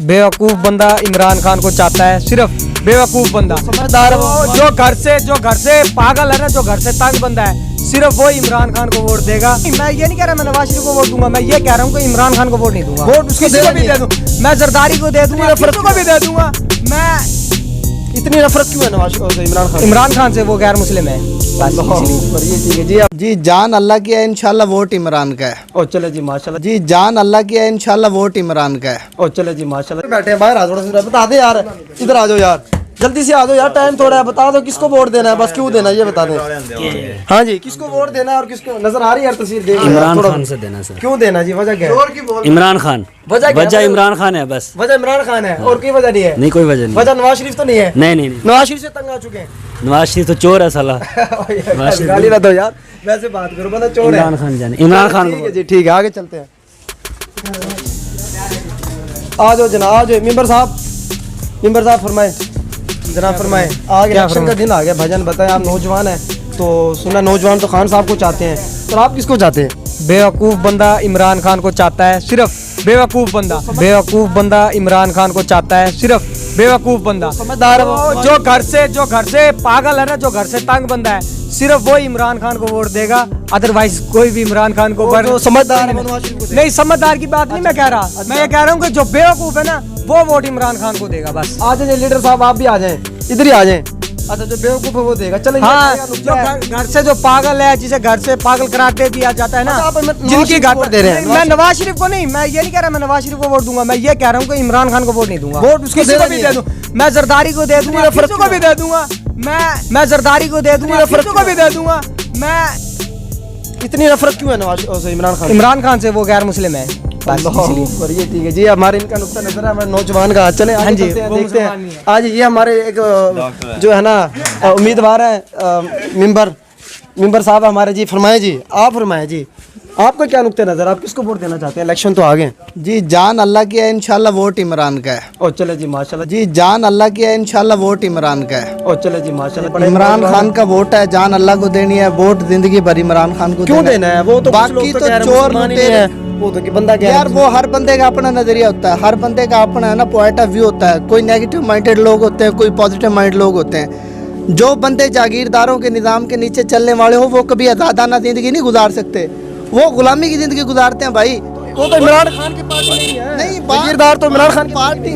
बेवकूफ बंदा इमरान खान को चाहता है, सिर्फ बेवकूफ बंदा। समझदार जो घर से पागल है ना, जो घर से तंग बंदा है, सिर्फ वो इमरान खान को वोट देगा। मैं ये नहीं कह रहा मैं नवाज शरीफ को वोट दूंगा, मैं ये कह रहा हूँ कि इमरान खान को वोट नहीं दूंगा। वोट किसी को भी दे दूं, मैं जरदारी को दे दूंगा, किसी को भी दे दूंगा। मैं इतनी नफरत क्यों है नवाज इमरान खान से? वो गैर मुस्लिम है जी। जान अल्लाह की है, इंशाल्लाह वोट इमरान का है। ओ चले जी माशाल्लाह जी, जान अल्लाह की है, इंशाल्लाह वोट इमरान का है। ओ चले जी माशाल्लाह। बैठे हैं बाहर, थोड़ा सा बता दे यार, इधर आ जाओ यार, जल्दी से आ जाओ यार, टाइम थोड़ा है। बता दो किसको वोट देना है, बस क्यों देना है ये बता दें। हाँ जी, किसको वोट देना है और किसको? नजर आ रही है तस्वीर, देख इमरान खान से देना सर। क्यों देना जी, वजह क्या है? इमरान खान, वजह इमरान खान है बस। वजह इमरान खान है और कोई वजह नहीं है? नहीं कोई वजह नहीं। वजह नवाज शरीफ तो नहीं है? नहीं। नवाज शरीफ से तंग आ चुके हैं। नवाज शरीफ तो चोर है साला। गाली ना दो यार, वैसे बात करो, बंदा चोर है। इमरान खान जाने, इमरान खान ठीक है जी, ठीक है, आगे चलते हैं। आ जाओ जनाब, आ जाओ मेंबर साहब फरमाए जनाब, फरमाए। आगे इलेक्शन का दिन आ गया, भजन बताएं। आप नौजवान हैं तो सुना, नौजवान तो खान साहब को चाहते हैं, तो आप किसको चाहते हैं? बेवकूफ बंदा इमरान खान को चाहता है, सिर्फ बेवकूफ बंदा। बेवकूफ बंदा इमरान खान को चाहता है, सिर्फ बेवकूफ बंदा। समझदार जो घर से पागल है ना, जो घर से तंग बंदा है, सिर्फ वो इमरान खान को वोट देगा। अदरवाइज कोई भी इमरान खान को तो समझदार नहीं, समझदार की बात नहीं मैं कह रहा। मैं ये कह रहा हूँ कि जो बेवकूफ है ना, वो वोट इमरान खान को देगा बस। आ जाए लीडर साहब, आप भी आ जाएं, इधर ही आ जाएं। अच्छा, जो बेवकूफ है वो देगा। चलो हाँ, जो घर से जो पागल है, जिसे घर से पागल करार दे दिया जाता है ना, जिनकी घर दे रहे हैं। मैं नवाज शरीफ को नहीं, मैं ये नहीं कह रहा मैं नवाज शरीफ को वोट दूंगा, मैं ये कह रहा हूँ कि इमरान खान को वोट नहीं दूंगा। वोट उसको किसी को भी दे दूं, मैं जरदारी को दे दूंगा, किसी को भी दे दूंगा। मैं जरदारी को दे दूंगा, किसी को भी दे दूंगा। मैं इतनी नफरत क्यों है नवाज इमरान खान से? वो गैर मुस्लिम है बस इसलिए। ये ठीक है जी, हमारे इनका नुक्ता नजर है हमारे नौजवान का। चले हाँ जी, देखते हैं। आज ये हमारे एक जो है ना उम्मीदवार हैं, मेंबर साहब हमारे जी। फरमाए जी, आप फरमाए जी, आपका क्या नुक्ता नजर, आप किसको वोट देना चाहते हैं? इलेक्शन तो आ गए जी। जान अल्लाह की है, इंशाल्लाह वोट इमरान का है। ओ चले जी माशाल्लाह। जी, जान अल्लाह की है, इंशाल्लाह वोट इमरान का है। ओ चले जी माशाल्लाह। इमरान खान का वोट है, जान अल्लाह को देनी है, वोट जिंदगी भर इमरान खान को क्यों देना है? वो तो बाकी तो चोर नहीं है, वो तो कि बंदा क्या यार, वो हर बंदे का अपना नजरिया होता है, हर बंदे का अपना है ना पॉइंट ऑफ व्यू होता है। कोई नेगेटिव माइंडेड लोग होते हैं, कोई पॉजिटिव माइंड लोग होते हैं। जो बंदे जागीरदारों के निज़ाम के नीचे चलने वाले हो, वो कभी आज़ादाना जिंदगी नहीं गुजार सकते, वो गुलामी की जिंदगी गुजारते हैं भाई। वो तो इमरान खान की पार्टी नहीं है। नहीं, जागीरदार तो इमरान खान पार्टी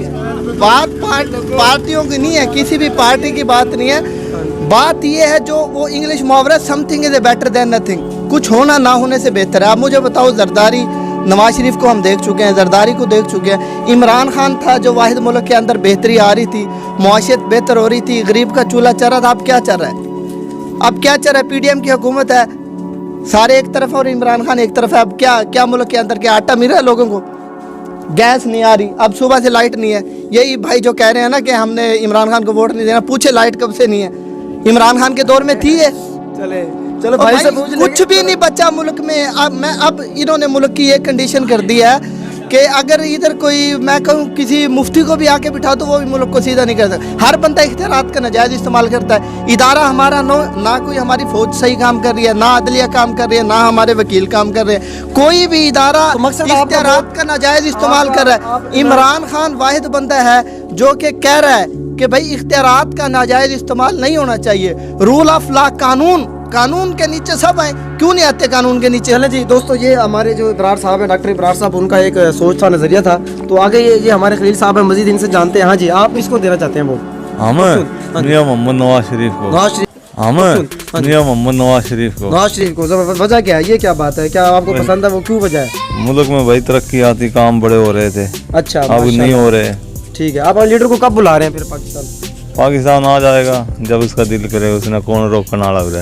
पार्टियों की नहीं है, किसी भी पार्टी की बात नहीं है। बात ये है, जो वो इंग्लिश मुहावरा something is better than nothing, कुछ होना ना होने से बेहतर है। आप मुझे बताओ, जरदारी नवाज शरीफ को हम देख चुके हैं, जरदारी को देख चुके हैं। इमरान खान था जो वाहिद मुल्क के अंदर बेहतरी आ रही थी, मुआशरत बेहतर हो रही थी, गरीब का चूल्हा चल रहा था। अब क्या चल रहा है? अब क्या चल रहा है? पीडीएम की हुकूमत है, सारे एक तरफ और इमरान खान एक तरफ है। अब क्या मुल्क के अंदर क्या आटा मिल रहा है लोगों को? गैस नहीं आ रही, अब सुबह से लाइट नहीं है। यही भाई जो कह रहे हैं ना कि हमने इमरान खान को वोट नहीं देना, पूछे लाइट कब से नहीं है? इमरान खान के दौर में थी है। चलो भाई से पूछ कुछ भी नहीं बचा मुल्क में। अब इन्होंने मुल्क की ये कंडीशन कर दी है कि अगर इधर कोई, मैं कहूँ किसी मुफ्ती को भी आके बिठाओ तो वो भी मुल्क को सीधा नहीं कर सकता। हर बंदा इख्तियारात का नाजायज इस्तेमाल करता है। इदारा हमारा ना कोई हमारी फौज सही काम कर रही है, ना अदलिया काम कर रही है, ना हमारे वकील काम कर रहे हैं। कोई भी इदारा इख्तियारात का नाजायज इस्तेमाल कर रहा है। इमरान खान वाहिद बंदा है जो कि कह रहा है कि भाई इख्तियारात का नाजायज इस्तेमाल नहीं होना चाहिए। रूल ऑफ लॉ, कानून के नीचे सब है, क्यों नहीं आते कानून के नीचे? चले जी दोस्तों, ये हमारे जो इब्रार साहब हैं, डॉक्टर इब्रार साहब, उनका एक सोच था, नजरिया था। तो आगे ये हमारे खलील साहब हैं, मजीद इनसे जानते हैं। हाँ जी, आप इसको देना चाहते हैं वो? मियां मोहम्मद नवाज शरीफ को। नवाज शरीफ को। वजह क्या है? ये क्या बात है? क्या आपको पसंद है? वो क्यों वजह है? मुल्क में भाई तरक्की आती, काम बड़े हो रहे थे, अच्छा अब नहीं हो रहे। ठीक है, आप लीडर को कब बुला रहे हैं फिर पाकिस्तान आ जाएगा जब उसका दिल करे। उसने कौन रोकना लग रहा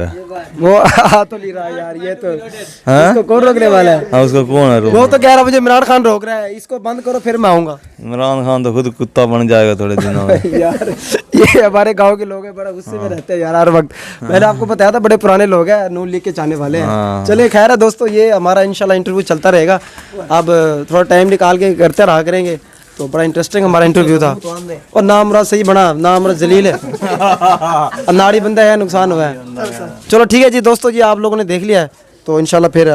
है? वो आ तो नहीं रहा यार, ये तो इसको कौन रोकने वाला है? उसको कौन है वो तो कह रहा मुझे इमरान खान रोक रहा है, इसको बंद करो फिर मैं आऊंगा। इमरान खान तो खुद कुत्ता बन जाएगा थोड़े दिनों में। यार ये हमारे गांव के लोग हैं, बड़ा गुस्से में रहते हैं यार हर वक्त। मैंने आपको बताया था, बड़े पुराने लोग हैं, नून लीग के चाहने वाले हैं। चलिए खैर है दोस्तों, ये हमारा इंशाल्लाह इंटरव्यू चलता रहेगा। अब थोड़ा टाइम निकाल के करते रहा करेंगे। तो बड़ा इंटरेस्टिंग हमारा इंटरव्यू था। और नाम मुराद सही बना, नाम मुराद जलील है, नाड़ी बंदा है, नुकसान हुआ है। चलो ठीक है जी दोस्तों, जी आप लोगों ने देख लिया है, तो इंशाल्लाह फिर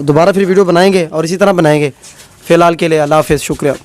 दोबारा फिर वीडियो बनाएंगे और इसी तरह बनाएंगे। फिलहाल के लिए अल्लाह हाफिज़, शुक्रिया।